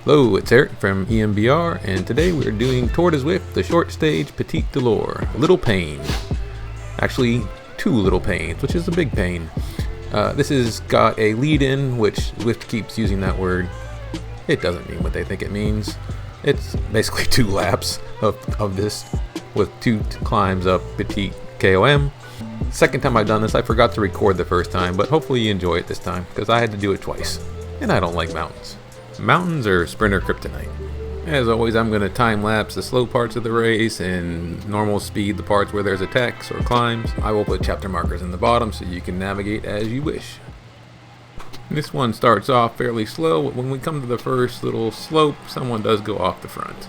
Hello, it's Eric from E.M.B.R, and today we're doing Tour de Zwift, the short stage Petit Douleur, Little Pain. Actually, two little pains, which is a big pain. This has got a lead-in, which Zwift keeps using that word. It doesn't mean what they think it means. It's basically 2 laps of this, with 2 climbs up Petit KOM. Second time I've done this, I forgot to record the first time, but hopefully you enjoy it this time, because I had to do it twice, and I don't like mountains. Mountains are sprinter kryptonite. As always, I'm going to time lapse the slow parts of the race and normal speed the parts where there's attacks or climbs. I will put chapter markers in the bottom so you can navigate as you wish. This one starts off fairly slow, but when we come to the first little slope, someone does go off the front.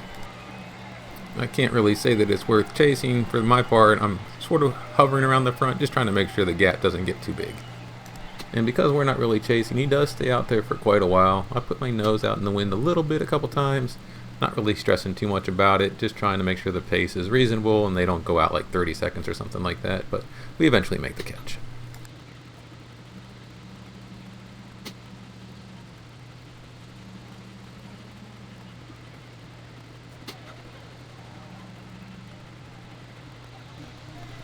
I can't really say that it's worth chasing. For my part, I'm sort of hovering around the front, just trying to make sure the gap doesn't get too big. And because we're not really chasing, he does stay out there for quite a while. I put my nose out in the wind a little bit a couple times, not really stressing too much about it, just trying to make sure the pace is reasonable and they don't go out like 30 seconds or something like that, but we eventually make the catch.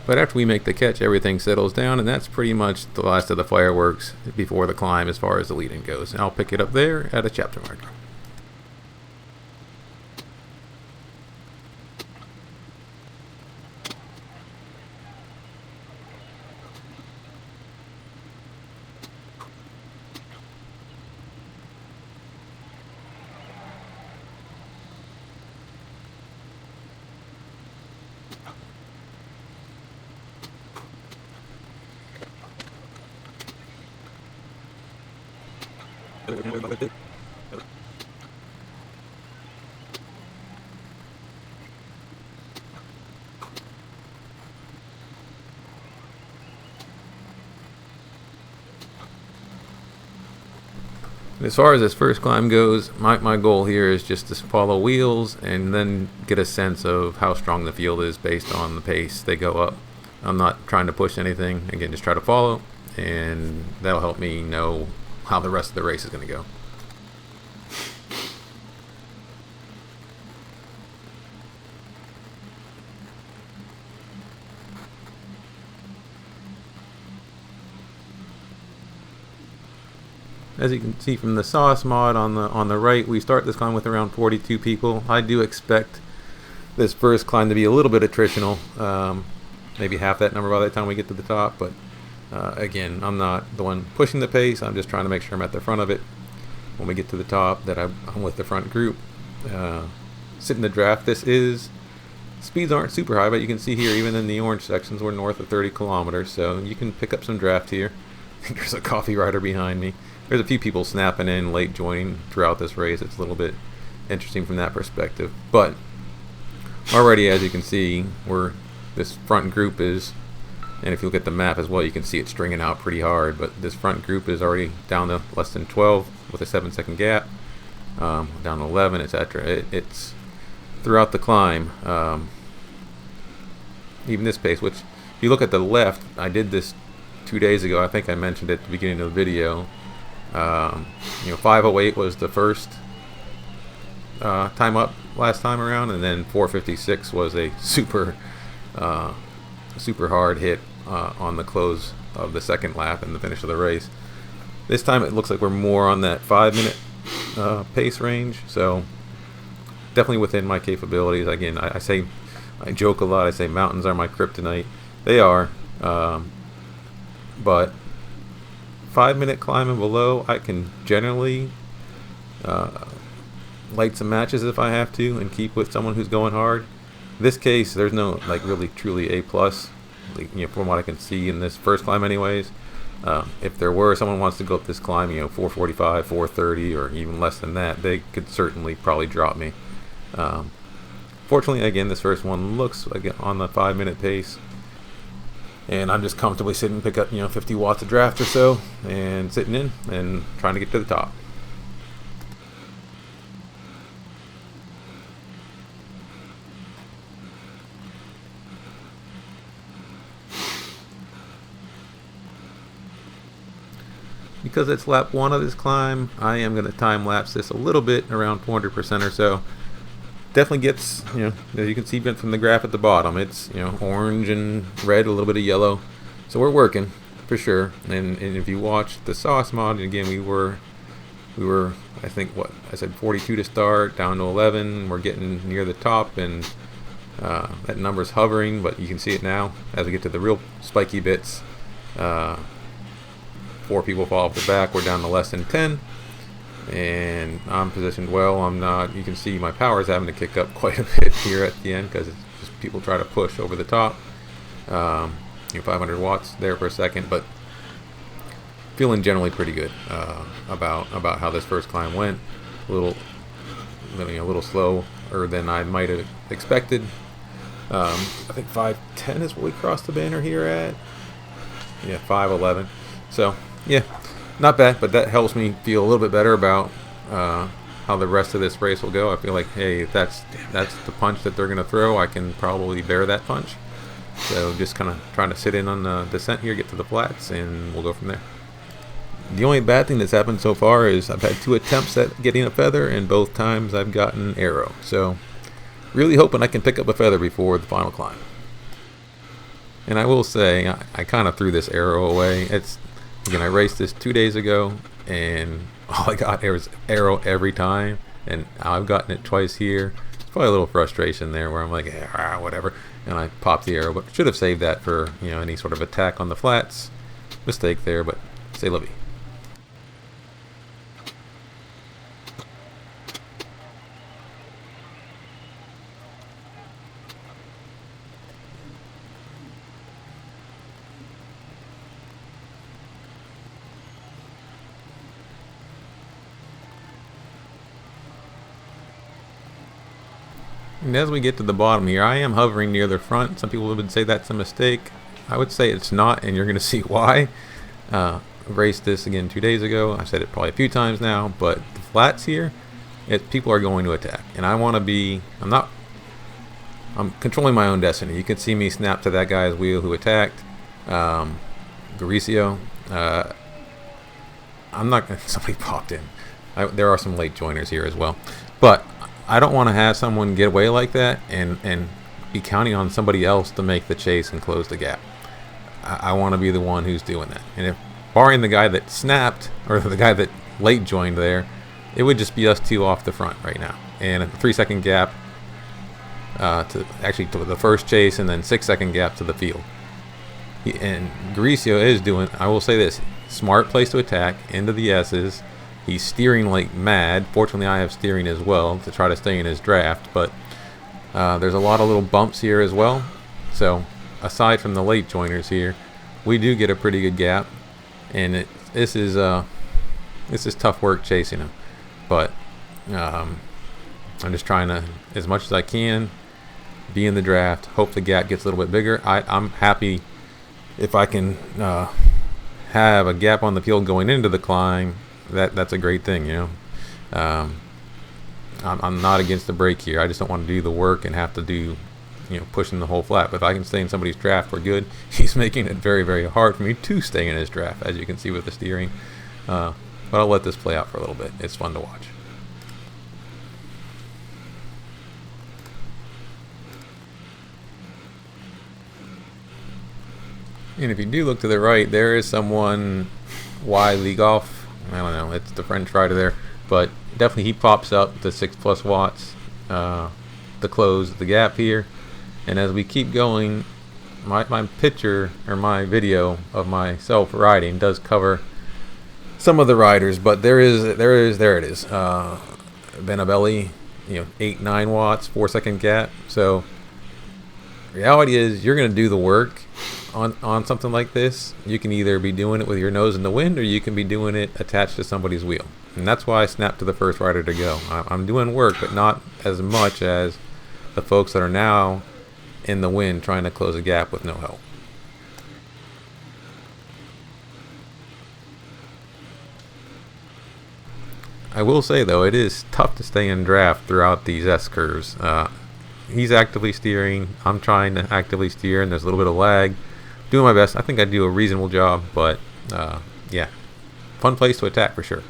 But after we make the catch, everything settles down, and that's pretty much the last of the fireworks before the climb as far as the lead-in goes. And I'll pick it up there at a chapter marker. As far as this first climb goes, my goal here is just to follow wheels and then get a sense of how strong the field is based on the pace they go up. I'm not trying to push anything. Again, just try to follow, and that'll help me know how the rest of the race is going to go. As you can see from the sauce mod on the right, we start this climb with around 42 people. I do expect this first climb to be a little bit attritional, maybe half that number by the time we get to the top. But again, I'm not the one pushing the pace. I'm just trying to make sure I'm at the front of it when we get to the top, that I'm with the front group. Sit in the draft. Speeds aren't super high, but you can see here, even in the orange sections, we're north of 30 kilometers, so you can pick up some draft here. I think there's a coffee rider behind me. There's a few people snapping in, late joining throughout this race. It's a little bit interesting from that perspective. But already, as you can see, this front group is, and if you look at the map as well, you can see it stringing out pretty hard. But this front group is already down to less than 12 with a 7-second gap, down to 11, etc. It's throughout the climb. Even this pace, which if you look at the left, I did this 2 days ago. I think I mentioned it at the beginning of the video. 5:08 was the first time up last time around, and then 4:56 was a super hard hit on the close of the second lap and the finish of the race. This time it looks like we're more on that 5-minute pace range, so definitely within my capabilities. Again, I joke a lot. I say mountains are my kryptonite. They are, but 5-minute climb and below, I can generally light some matches if I have to and keep with someone who's going hard. In this case, there's no really truly A+, from what I can see in this first climb anyways. If there were someone wants to go up this climb, 4:45, 4:30, or even less than that, they could certainly probably drop me. Fortunately, again, this first one looks like on the 5-minute pace. And I'm just comfortably sitting, pick up 50 watts of draft or so, and sitting in and trying to get to the top. because it's lap 1 of this climb, I am going to time lapse this a little bit, around 400% or so. Definitely gets, as you can see from the graph at the bottom, it's, orange and red, a little bit of yellow. So we're working for sure. And if you watch the sauce mod, again, we were, I think, what I said, 42 to start, down to 11. We're getting near the top, and that number's hovering, but you can see it now as we get to the real spiky bits. 4 people fall off the back. We're down to less than 10. And I'm positioned well. I'm not, you can see my power is having to kick up quite a bit here at the end, because it's just people try to push over the top. 500 watts there for a second, but feeling generally pretty good about how this first climb went. A little slower than I might have expected. I think 5:10 is what we crossed the banner here at. Yeah, 5:11. So yeah, not bad, but that helps me feel a little bit better about how the rest of this race will go. I feel like, hey, if that's the punch that they're going to throw, I can probably bear that punch. So just kind of trying to sit in on the descent here, get to the flats, and we'll go from there. The only bad thing that's happened so far is I've had 2 attempts at getting a feather, and both times I've gotten an arrow. So really hoping I can pick up a feather before the final climb. And I will say, I kind of threw this arrow away. Again, I raced this 2 days ago, and all I got was arrow every time, and I've gotten it twice here. Probably a little frustration there where I'm like, whatever, and I popped the arrow, but should have saved that for any sort of attack on the flats. Mistake there, but c'est la vie. And as we get to the bottom here, I am hovering near the front. Some people would say that's a mistake. I would say it's not, and you're going to see why. Raced this again 2 days ago. I've said it probably a few times now, but the flats here, people are going to attack, and I want to be. I'm controlling my own destiny. You can see me snap to that guy's wheel who attacked, Mauricio. I'm not going to. Somebody popped in. There are some late joiners here as well, but I don't want to have someone get away like that and be counting on somebody else to make the chase and close the gap. I want to be the one who's doing that. And if, barring the guy that snapped or the guy that late joined there, it would just be us 2 off the front right now. And a 3-second gap to the first chase, and then 6-second gap to the field. And Mauricio is doing, I will say this, smart place to attack, into the S's. He's steering like mad. Fortunately, I have steering as well to try to stay in his draft, but there's a lot of little bumps here as well. So aside from the late joiners here, we do get a pretty good gap, and this is tough work chasing him. But I'm just trying to, as much as I can, be in the draft. Hope the gap gets a little bit bigger. I'm happy if I can have a gap on the field going into the climb. That's a great thing, I'm not against the break here. I just don't want to do the work and have to do, pushing the whole flat. But if I can stay in somebody's draft, we're good. He's making it very, very hard for me to stay in his draft, as you can see with the steering. But I'll let this play out for a little bit. It's fun to watch. And if you do look to the right, there is someone widely off. I don't know, it's the French rider there, but definitely he pops up to 6+ watts to close the gap here. And as we keep going, my picture or my video of myself riding does cover some of the riders, but there it is. Benabelli, 8-9 watts, 4-second gap. So reality is, you're going to do the work on something like this. You can either be doing it with your nose in the wind, or you can be doing it attached to somebody's wheel. And that's why I snapped to the first rider to go. I'm doing work, but not as much as the folks that are now in the wind trying to close a gap with no help. I will say, though, it is tough to stay in draft throughout these S-curves. He's actively steering. I'm trying to actively steer, and there's a little bit of lag. Doing my best. I think I do a reasonable job, but yeah, fun place to attack for sure.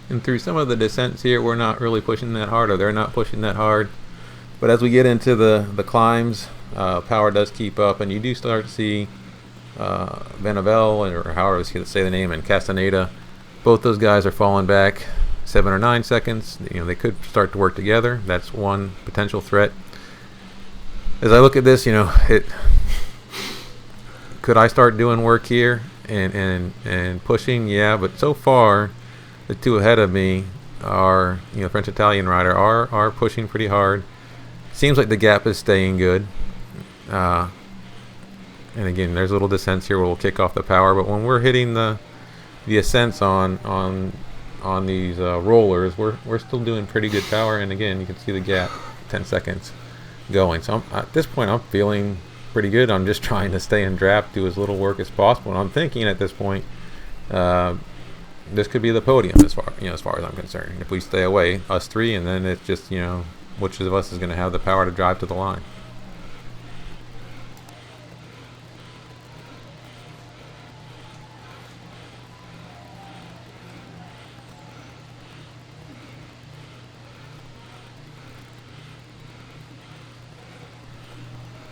And through some of the descents here, we're not really pushing that hard, or they're not pushing that hard. But as we get into the climbs, power does keep up, and you do start to see E.M.B.R, or however you say the name, and Castaneda. Both those guys are falling back 7 or 9 seconds. You know, they could start to work together. That's one potential threat. As I look at this, you know, could I start doing work here and pushing? Yeah, but so far, the two ahead of me are, you know, French-Italian rider are pushing pretty hard. Seems like the gap is staying good. And again, there's little descents here where we'll kick off the power, but when we're hitting the ascents on these rollers, we're still doing pretty good power. And again, you can see the gap, 10 seconds going. So at this point, I'm feeling pretty good. I'm just trying to stay in draft, do as little work as possible. And I'm thinking at this point, this could be the podium as far as I'm concerned. If we stay away, us three, and then it's just, you know, which of us is going to have the power to drive to the line.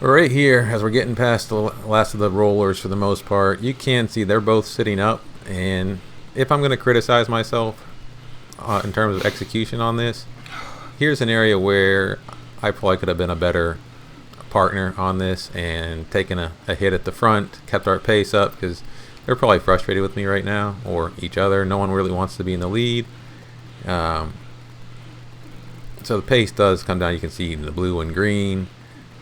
Right here, as we're getting past the last of the rollers for the most part, you can see they're both sitting up. And if I'm going to criticize myself in terms of execution on this, here's an area where I probably could have been a better partner on this and taken a hit at the front, kept our pace up, because they're probably frustrated with me right now, or each other. No one really wants to be in the lead. So the pace does come down. You can see the blue and green.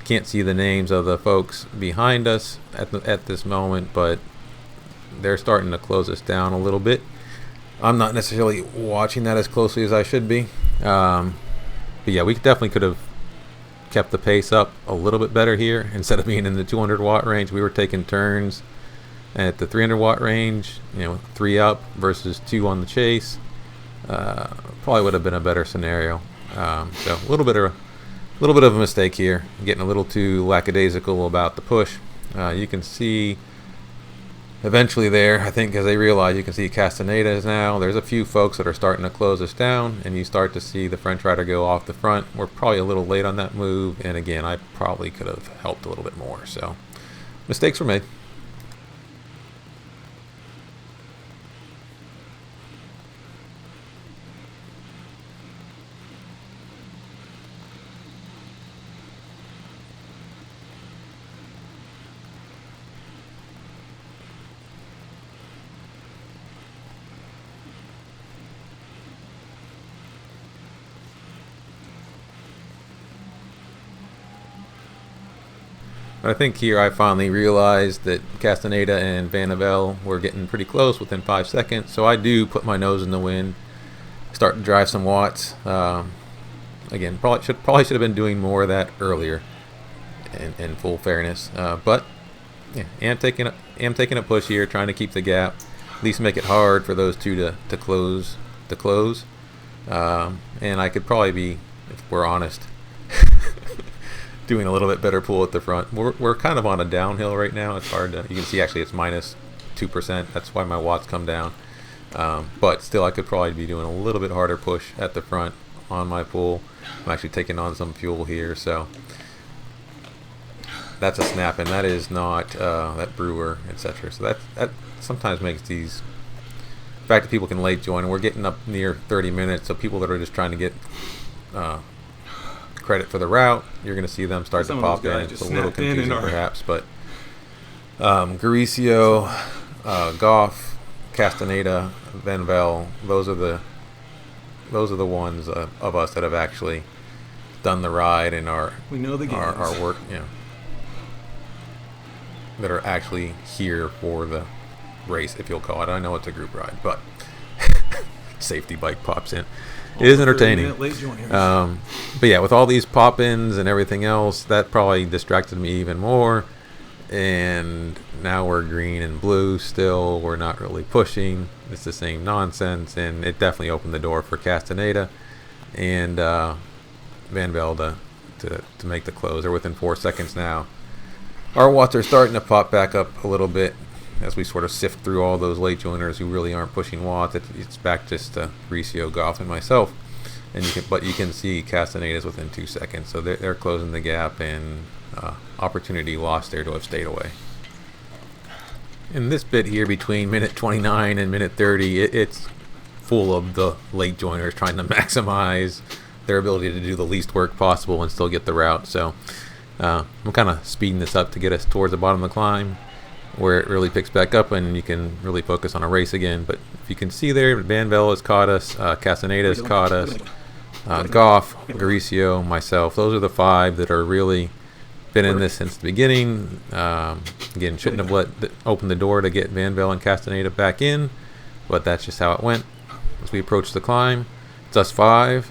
Can't see the names of the folks behind us at this moment, but they're starting to close us down a little bit. I'm not necessarily watching that as closely as I should be, but yeah, we definitely could have kept the pace up a little bit better here. Instead of being in the 200 watt range, we were taking turns at the 300 watt range, you know, 3 up versus 2 on the chase. Probably would have been a better scenario. So a little bit of a mistake here, getting a little too lackadaisical about the push. You can see eventually there, I think, as they realize, you can see Castaneda is now. There's a few folks that are starting to close us down, and you start to see the French rider go off the front. We're probably a little late on that move, and again, I probably could have helped a little bit more. So mistakes were made. But I think here I finally realized that Castaneda and E.M.B.R were getting pretty close within 5 seconds. So I do put my nose in the wind, start to drive some watts. Again, probably should have been doing more of that earlier, in full fairness. But yeah, am taking a push here, trying to keep the gap, at least make it hard for those two to close. And I could probably be, if we're honest, doing a little bit better pull at the front. We're kind of on a downhill right now. It's hard to, you can see actually it's minus 2%. That's why my watts come down. But still, I could probably be doing a little bit harder push at the front on my pull. I'm actually taking on some fuel here, so that's a snap, and that is not that brewer, etc. So that sometimes makes these, the fact that people can late join, and we're getting up near 30 minutes, so people that are just trying to get credit for the route, you're going to see them start to pop in. It's a little confusing perhaps, but Garicio, Goff, Castaneda, E.M.B.R, those are the ones of us that have actually done the ride and are work, you know, that are actually here for the race, if you'll call it. I know it's a group ride, but safety bike pops in. It is entertaining. But yeah, with all these pop-ins and everything else, that probably distracted me even more. And now we're green and blue still. We're not really pushing. It's the same nonsense. And it definitely opened the door for Castaneda and E.M.B.R to make the close. They're within 4 seconds now. Our watts are starting to pop back up a little bit as we sort of sift through all those late joiners who really aren't pushing watts. It's back just to Mauricio, Goff, and myself. And you can see Castaneda's within 2 seconds, so they're closing the gap, and opportunity lost there to have stayed away. In this bit here between minute 29 and minute 30, it's full of the late joiners trying to maximize their ability to do the least work possible and still get the route. So I'm kind of speeding this up to get us towards the bottom of the climb, where it really picks back up and you can really focus on a race again. But if you can see there, Van Vel has caught us, Castaneda has caught us, Goff, Mauricio, myself. Those are the 5 that are really been in this since the beginning. Again, shouldn't have opened the door to get Van Vel and Castaneda back in, but that's just how it went. As we approach the climb, it's us 5,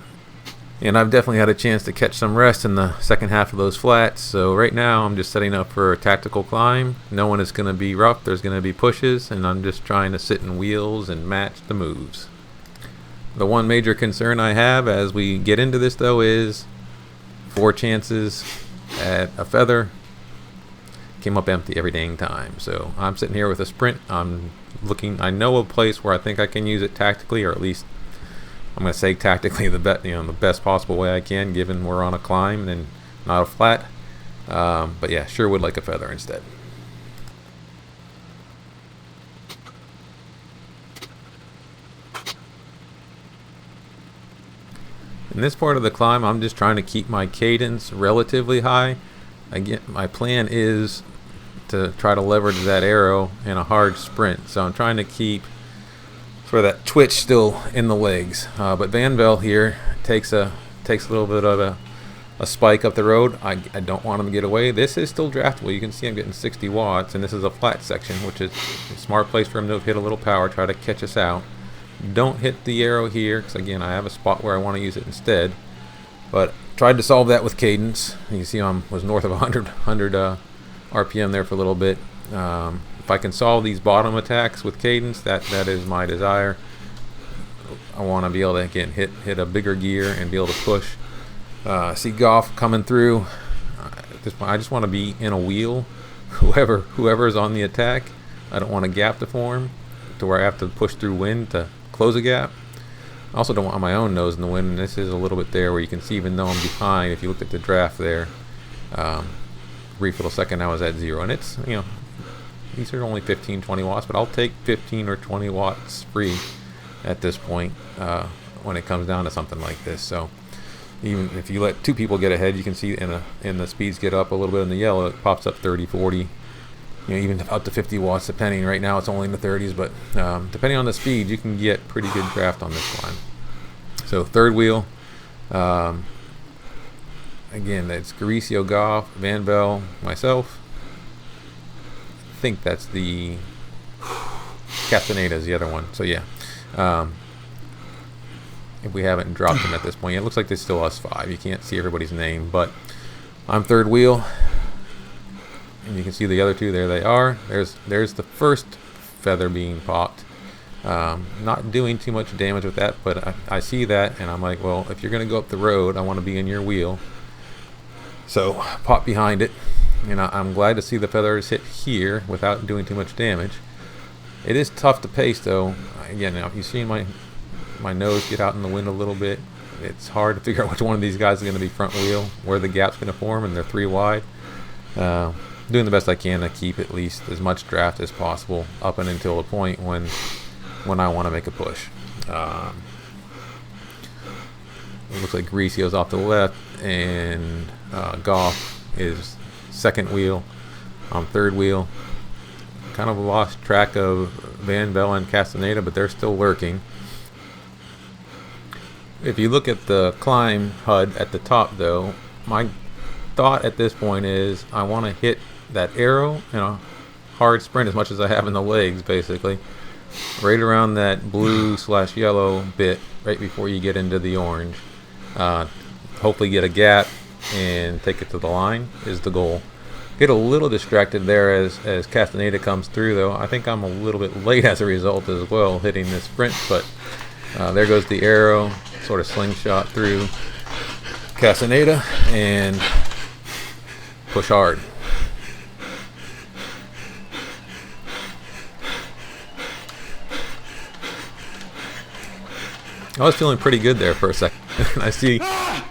and I've definitely had a chance to catch some rest in the second half of those flats. So right now I'm just setting up for a tactical climb. No one is going to be rough, there's going to be pushes, and I'm just trying to sit in wheels and match the moves. The one major concern I have as we get into this though is 4 chances at a feather came up empty every dang time. So I'm sitting here with a sprint. I'm looking. I know a place where I think I can use it tactically, or at least I'm going to say tactically the best possible way I can, given we're on a climb and not a flat. But yeah, sure would like a feather instead. In this part of the climb, I'm just trying to keep my cadence relatively high. Again, my plan is to try to leverage that arrow in a hard sprint. So I'm trying to keep sort of that twitch still in the legs. But Van Vel here takes a little bit of a spike up the road. I don't want him to get away. This is still draftable. You can see I'm getting 60 watts, and this is a flat section, which is a smart place for him to hit a little power, try to catch us out. Don't hit the arrow here, because again, I have a spot where I want to use it instead. But tried to solve that with cadence. You can see I was north of 100 RPM there for a little bit. If I can solve these bottom attacks with cadence, that is my desire. I want to be able to again hit a bigger gear and be able to push. See Goff coming through. At this point, I just want to be in a wheel. Whoever is on the attack, I don't want a gap to form to where I have to push through wind to close a gap. I also don't want my own nose in the wind, and this is a little bit there where you can see, even though I'm behind, if you looked at the draft there, brief little second I was at 0, and it's, these are only 15-20 watts, but I'll take 15 or 20 watts free at this point when it comes down to something like this. So even if you let 2 people get ahead, you can see in the speeds get up a little bit in the yellow, it pops up 30, 40, even up to 50 watts depending. Right now it's only in the 30s, but depending on the speed, you can get pretty good draft on this climb. So third wheel, again, that's Mauricio, Goff, Van Vel, myself. I think that's the Castaneda is the other one. So yeah, if we haven't dropped them at this point, it looks like there's still us 5. You can't see everybody's name, but I'm third wheel. And you can see the other 2, there they are. There's the first feather being popped. Not doing too much damage with that, but I see that, and I'm like, well, if you're going to go up the road, I want to be in your wheel. So pop behind it, and I'm glad to see the feathers hit here without doing too much damage. It is tough to pace, though. Again, now if you've seen my nose get out in the wind a little bit, it's hard to figure out which one of these guys is going to be front wheel, where the gap's going to form, and they're 3 wide. Doing the best I can to keep at least as much draft as possible up and until the point when I want to make a push. It looks like Mauricio's off to the left, and Goff is second wheel. I'm third wheel. Kind of lost track of Van Vel and Castaneda, but they're still lurking. If you look at the climb HUD at the top, though, my thought at this point is I want to hit that arrow in a hard sprint as much as I have in the legs, basically right around that blue/yellow bit right before you get into the orange. Hopefully get a gap and take it to the line is the goal. Get a little distracted there as Castaneda comes through, though. I think I'm a little bit late as a result as well, hitting this sprint, but there goes the arrow, sort of slingshot through. Castaneda and push hard. I was feeling pretty good there for a second. I see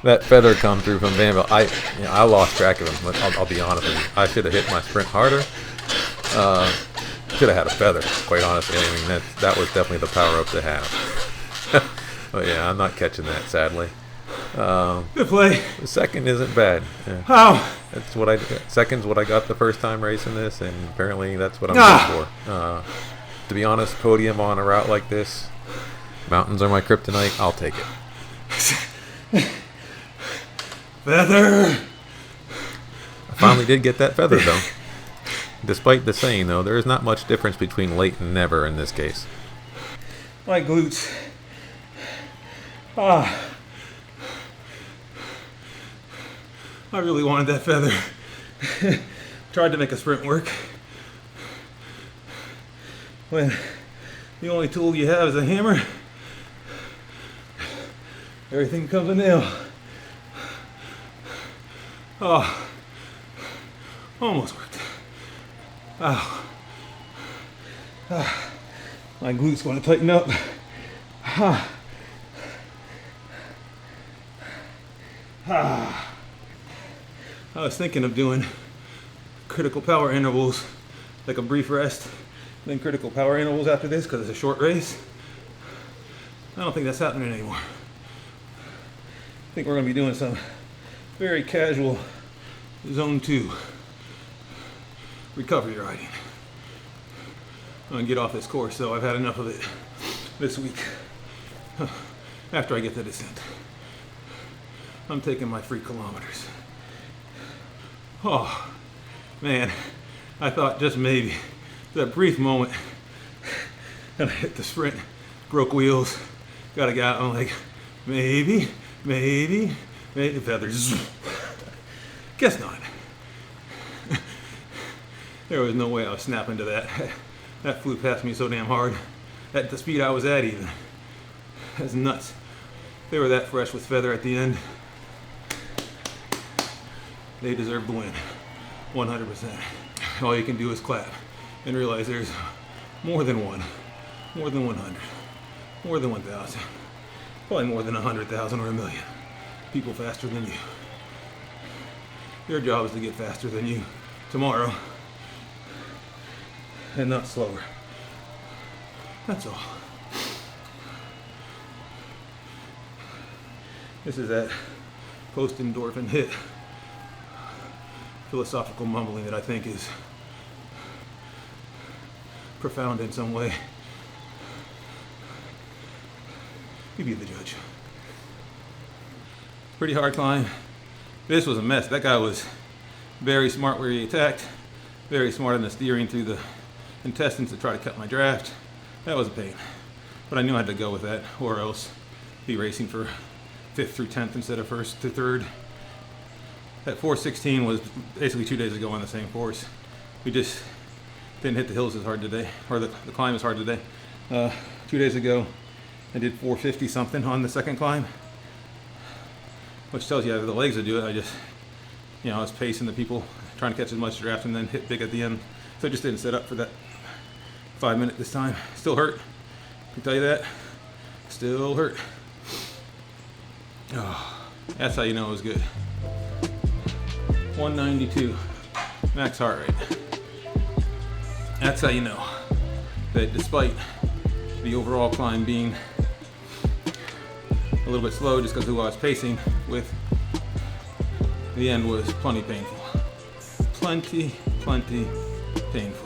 that feather come through from Vanville. I lost track of him. I'll be honest with you. I should have hit my sprint harder. Should have had a feather, quite honestly. I mean, that was definitely the power up to have. But yeah, I'm not catching that, sadly. Good play. The second isn't bad. Yeah. How? That's what second's what I got the first time racing this, and apparently that's what I'm looking for. To be honest, podium on a route like this, mountains are my kryptonite. I'll take it. Feather. I finally did get that feather though. Despite the saying though, there is not much difference between late and never in this case. My glutes. I really wanted that feather. Tried to make a sprint work. When the only tool you have is a hammer, everything becomes a nail. Oh, almost worked. My glutes want to tighten up. I was thinking of doing critical power intervals, like a brief rest, then critical power intervals after this because it's a short race. I don't think that's happening anymore. I think we're going to be doing some very casual zone 2 recovery riding. I'm going to get off this course, so I've had enough of it this week. After I get the descent, I'm taking my 3 kilometers. Oh, man, I thought just maybe, that brief moment, and I hit the sprint, broke wheels, got a guy, I'm like, maybe, feathers. Guess not. There was no way I was snapping to that. That flew past me so damn hard. At the speed I was at even. That's nuts. They were that fresh with feather at the end. They deserve the win, 100%. All you can do is clap and realize there's more than one, more than 100, more than 1,000, probably more than 100,000 or 1,000,000 people faster than you. Your job is to get faster than you tomorrow and not slower. That's all. This is that post-endorphin hit philosophical mumbling that I think is profound in some way. You be the judge. Pretty hard climb. This was a mess. That guy was very smart where he attacked, very smart in the steering through the intestines to try to cut my draft. That was a pain. But I knew I had to go with that or else be racing for 5th through 10th instead of 1st to 3rd. That 416 was basically 2 days ago on the same course. We just didn't hit the hills as hard today, or the climb as hard today. 2 days ago, I did 450 something on the second climb, which tells you I have the legs to do it. I was pacing the people, trying to catch as much draft and then hit big at the end. So I just didn't set up for that 5 minute this time. Still hurt, I can tell you that. Still hurt. Oh, that's how you know it was good. 192 max heart rate. That's how you know that despite the overall climb being a little bit slow just because of who I was pacing with, the end was plenty painful. Plenty painful.